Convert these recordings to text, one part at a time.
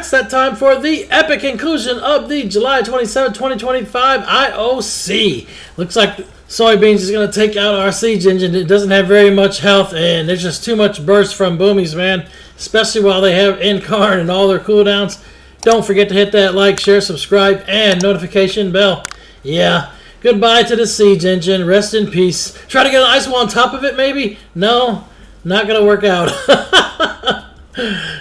it's that time for the epic conclusion of the July 27, 2025 IOC. Looks like Soybeans is going to take out our siege engine. It doesn't have very much health, and there's just too much burst from boomies, man. Especially while they have Incarn and all their cooldowns. Don't forget to hit that like, share, subscribe, and notification bell. Yeah, goodbye to the siege engine. Rest in peace. Try to get an ice wall on top of it, maybe? No, not going to work out.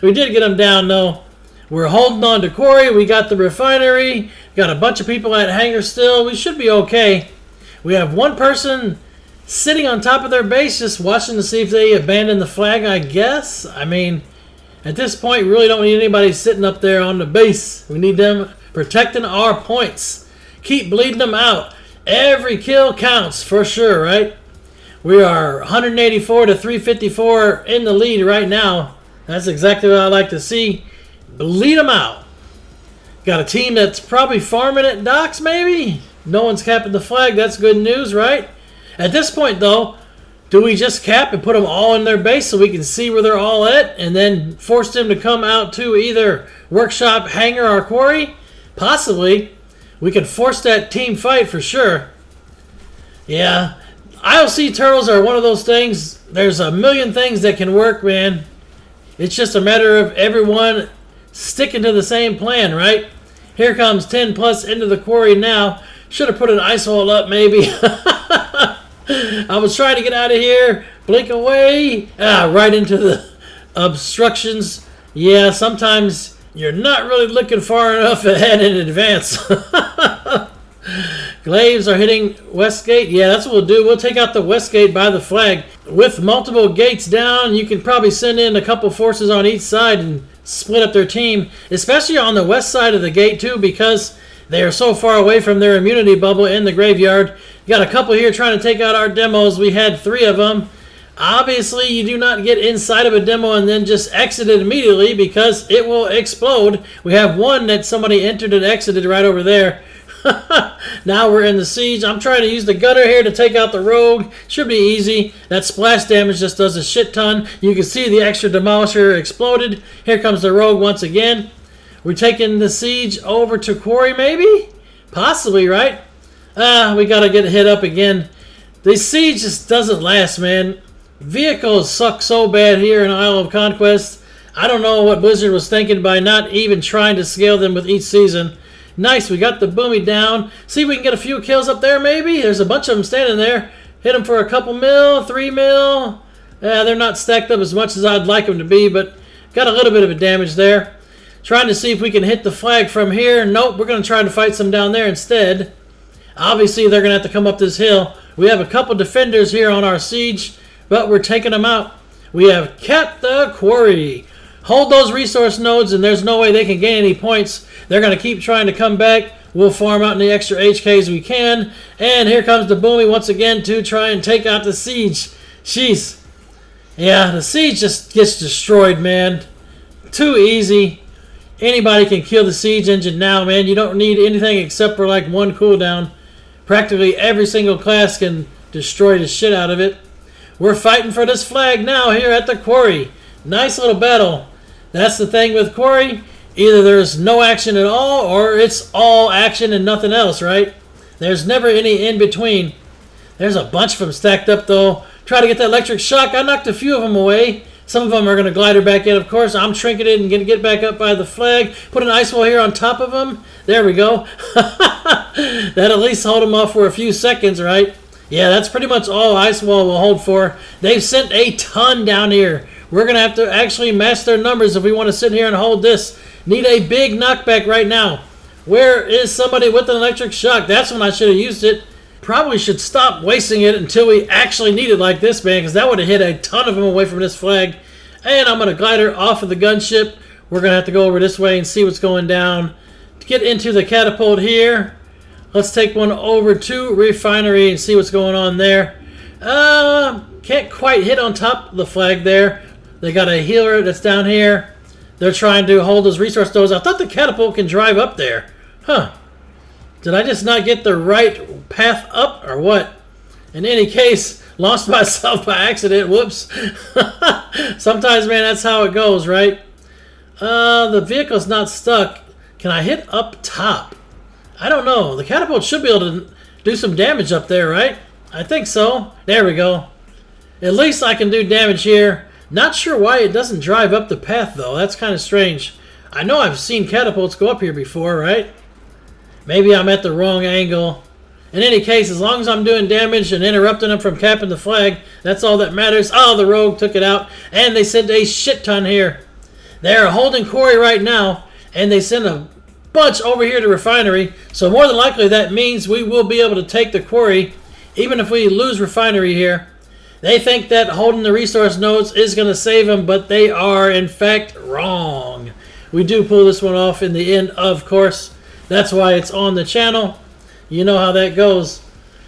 We did get them down, though. We're holding on to Quarry. We got the refinery. Got a bunch of people at hangar still. We should be okay. We have one person sitting on top of their base just watching to see if they abandon the flag, I guess. I mean, at this point, we really don't need anybody sitting up there on the base. We need them protecting our points. Keep bleeding them out. Every kill counts for sure, right? We are 184 to 354 in the lead right now. That's exactly what I like to see. Bleed them out. Got a team that's probably farming at docks, maybe? No one's capping the flag. That's good news, right? At this point, though, do we just cap and put them all in their base so we can see where they're all at and then force them to come out to either workshop, hangar, or quarry? Possibly. We could force that team fight for sure. Yeah. IOC turtles are one of those things. There's a million things that can work, man. It's just a matter of everyone sticking to the same plan, right? Here comes 10 plus into the quarry now. Should have put an ice wall up, maybe. I was trying to get out of here. Blink away. Right into the obstructions. Yeah, sometimes you're not really looking far enough ahead in advance. Glaives are hitting West Gate. Yeah, that's what we'll do. We'll take out the West Gate by the flag. With multiple gates down, you can probably send in a couple forces on each side and split up their team. Especially on the west side of the gate, too, because they are so far away from their immunity bubble in the graveyard. Got a couple here trying to take out our demos. We had 3 of them. Obviously, you do not get inside of a demo and then just exit it immediately because it will explode. We have one that somebody entered and exited right over there. Now we're in the siege. I'm trying to use the gunner here to take out the rogue. Should be easy. That splash damage just does a shit ton. You can see the extra demolisher exploded. Here comes the rogue once again. We're taking the siege over to Quarry, maybe? Possibly, right? We got to get hit up again. The siege just doesn't last, man. Vehicles suck so bad here in Isle of Conquest. I don't know what Blizzard was thinking by not even trying to scale them with each season. Nice, we got the boomy down. See if we can get a few kills up there, maybe? There's a bunch of them standing there. Hit them for a couple mil, 3 mil. They're not stacked up as much as I'd like them to be, but got a little bit of a damage there. Trying to see if we can hit the flag from here. Nope, we're going to try to fight some down there instead. Obviously, they're going to have to come up this hill. We have a couple defenders here on our siege, but we're taking them out. We have kept the quarry. Hold those resource nodes, and there's no way they can gain any points. They're going to keep trying to come back. We'll farm out any extra HKs we can. And here comes the boomy once again to try and take out the siege. Jeez. Yeah, the siege just gets destroyed, man. Too easy. Anybody can kill the siege engine now, man. You don't need anything except for like one cooldown. Practically every single class can destroy the shit out of it. We're fighting for this flag now here at the quarry. Nice little battle. That's the thing with Quarry. Either there's no action at all or it's all action and nothing else, right? There's never any in between. There's a bunch of them stacked up, though. Try to get that electric shock. I knocked a few of them away. Some of them are going to glider back in, of course. I'm trinketed and going to get back up by the flag. Put an ice wall here on top of them. There we go. That'll at least hold them off for a few seconds, right? Yeah, that's pretty much all ice wall will hold for. They've sent a ton down here. We're going to have to actually match their numbers if we want to sit here and hold this. Need a big knockback right now. Where is somebody with an electric shock? That's when I should have used it. Probably should stop wasting it until we actually need it like this, man, because that would have hit a ton of them away from this flag. And I'm going to glider off of the gunship. We're going to have to go over this way and see what's going down. To get into the catapult here, let's take one over to refinery and see what's going on there. Can't quite hit on top of the flag there. They got a healer that's down here. They're trying to hold those resource nodes. I thought the catapult can drive up there. Huh. Did I just not get the right path up or what? In any case, lost myself by accident. Whoops. Sometimes, man, that's how it goes, right? The vehicle's not stuck. Can I hit up top? I don't know. The catapult should be able to do some damage up there, right? I think so. There we go. At least I can do damage here. Not sure why it doesn't drive up the path, though. That's kind of strange. I know I've seen catapults go up here before, right? Maybe I'm at the wrong angle. In any case, as long as I'm doing damage and interrupting them from capping the flag, that's all that matters. Oh, the rogue took it out. And they sent a shit ton here. They're holding Quarry right now. And they sent a bunch over here to refinery. So more than likely that means we will be able to take the Quarry, even if we lose refinery here. They think that holding the resource nodes is going to save them, but they are in fact wrong. We do pull this one off in the end, of course. That's why it's on the channel. You know how that goes.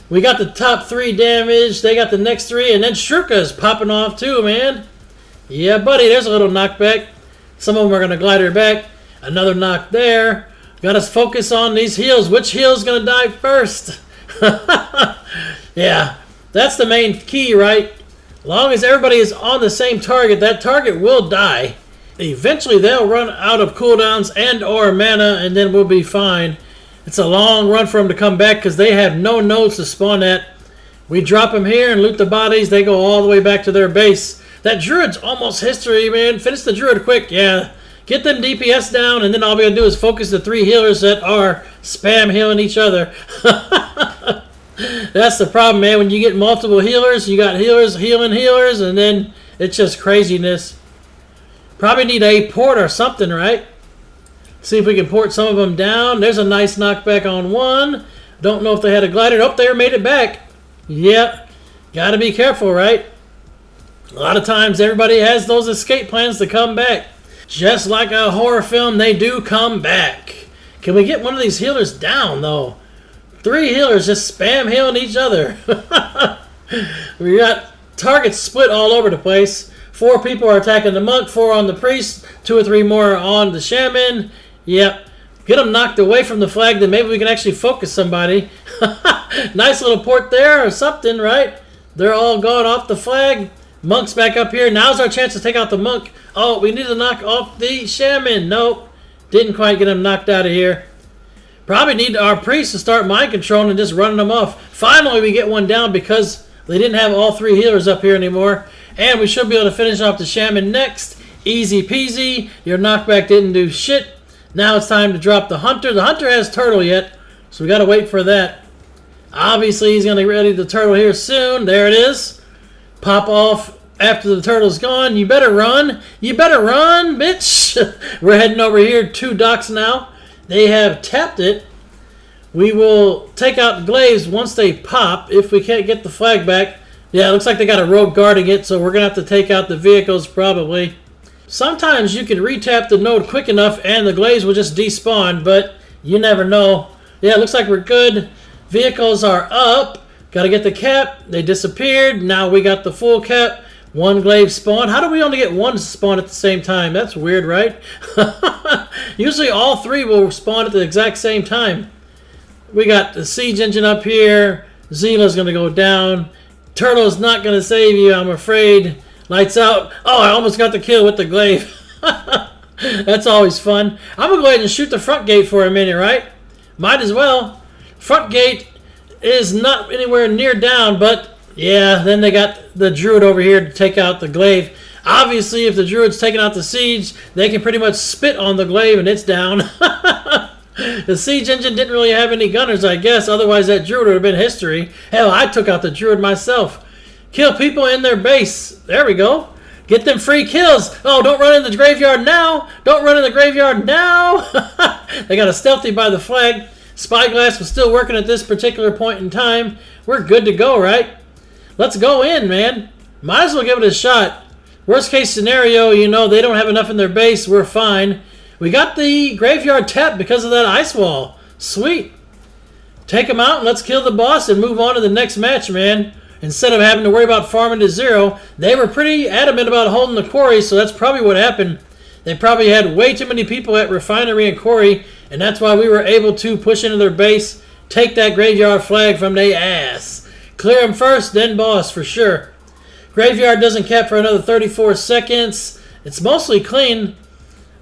We got the top 3 damage. They got the next 3, and then Shurka's popping off too, man. Yeah, buddy, there's a little knockback. Some of them are going to glide her back. Another knock there. Got us focus on these heals. Which heal's going to die first? Yeah, that's the main key, right? As long as everybody is on the same target, that target will die. Eventually, they'll run out of cooldowns and or mana, and then we'll be fine. It's a long run for them to come back because they have no nodes to spawn at. We drop them here and loot the bodies. They go all the way back to their base. That Druid's almost history, man. Finish the Druid quick. Yeah. Get them DPS down, and then all we gotta do is focus the 3 healers that are spam healing each other. That's the problem, man. When you get multiple healers, you got healers healing healers, and then it's just craziness. Probably need a port or something, right? See if we can port some of them down. There's a nice knockback on one. Don't know if they had a glider. Oh, they made it back. Yep. Gotta be careful, right? A lot of times everybody has those escape plans to come back. Just like a horror film, they do come back. Can we get one of these healers down, though? 3 healers just spam healing each other. We got targets split all over the place. 4 people are attacking the monk, 4 on the priest, 2 or 3 more on the shaman. Yep. Get them knocked away from the flag, then maybe we can actually focus somebody. Nice little port there or something, right? They're all going off the flag. Monk's back up here. Now's our chance to take out the monk. Oh, we need to knock off the shaman. Nope. Didn't quite get him knocked out of here. Probably need our priest to start mind controlling and just running them off. Finally, we get one down because they didn't have all 3 healers up here anymore. And we should be able to finish off the shaman next. Easy peasy. Your knockback didn't do shit. Now it's time to drop the hunter. The hunter has turtle yet, so we got to wait for that. Obviously, he's going to ready the turtle here soon. There it is. Pop off after the turtle's gone. You better run. You better run, bitch. We're heading over here to docks now. They have tapped it. We will take out the glaives once they pop if we can't get the flag back. Yeah, it looks like they got a rogue guarding it, so we're going to have to take out the vehicles probably. Sometimes you can retap the node quick enough and the glaives will just despawn, but you never know. Yeah, it looks like we're good. Vehicles are up. Got to get the cap. They disappeared. Now we got the full cap. 1 glaive spawn. How do we only get 1 spawn at the same time? That's weird, right? Usually all 3 will spawn at the exact same time. We got the siege engine up here. Zila's going to go down. Turtle's not going to save you, I'm afraid. Lights out. Oh, I almost got the kill with the glaive. That's always fun. I'm going to go ahead and shoot the front gate for a minute, right? Might as well. Front gate is not anywhere near down, but yeah, then they got the druid over here to take out the glaive. Obviously, if the druid's taking out the siege, they can pretty much spit on the glaive and it's down. The siege engine didn't really have any gunners, I guess. Otherwise, that druid would have been history. Hell, I took out the druid myself. Kill people in their base. There we go. Get them free kills. Oh, don't run in the graveyard now. Don't run in the graveyard now. They got a stealthy by the flag. Spyglass was still working at this particular point in time. We're good to go, right? Let's go in, man. Might as well give it a shot. Worst case scenario, you know, they don't have enough in their base. We're fine. We got the graveyard tapped because of that ice wall. Sweet. Take them out and let's kill the boss and move on to the next match, man. Instead of having to worry about farming to 0, they were pretty adamant about holding the quarry, so that's probably what happened. They probably had way too many people at Refinery and Quarry, and that's why we were able to push into their base, take that graveyard flag from their ass. Clear them first, then boss, for sure. Graveyard doesn't cap for another 34 seconds. It's mostly clean.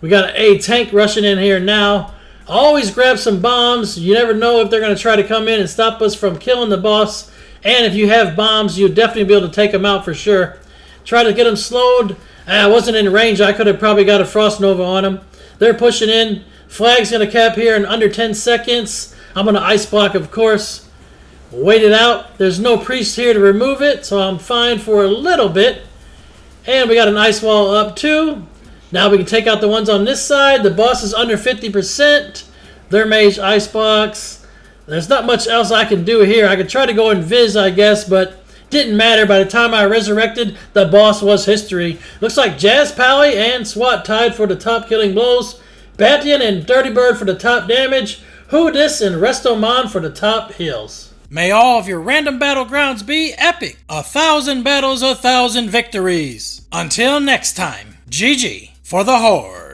We got a tank rushing in here now. Always grab some bombs. You never know if they're going to try to come in and stop us from killing the boss. And if you have bombs, you'll definitely be able to take them out for sure. Try to get them slowed. I wasn't in range. I could have probably got a Frost Nova on them. They're pushing in. Flag's going to cap here in under 10 seconds. I'm going to ice block, of course. Wait it out. There's no priest here to remove it, so I'm fine for a little bit. And we got an ice wall up too. Now we can take out the ones on this side. The boss is under 50%. Their mage icebox. There's not much else I can do here. I could try to go in Viz, I guess, but didn't matter. By the time I resurrected, the boss was history. Looks like Jazz Pally and SWAT tied for the top killing blows. Batian and Dirty Bird for the top damage. Hoodis and Restoman for the top heals. May all of your random battlegrounds be epic. 1,000 battles, 1,000 victories. Until next time, GG for the Horde.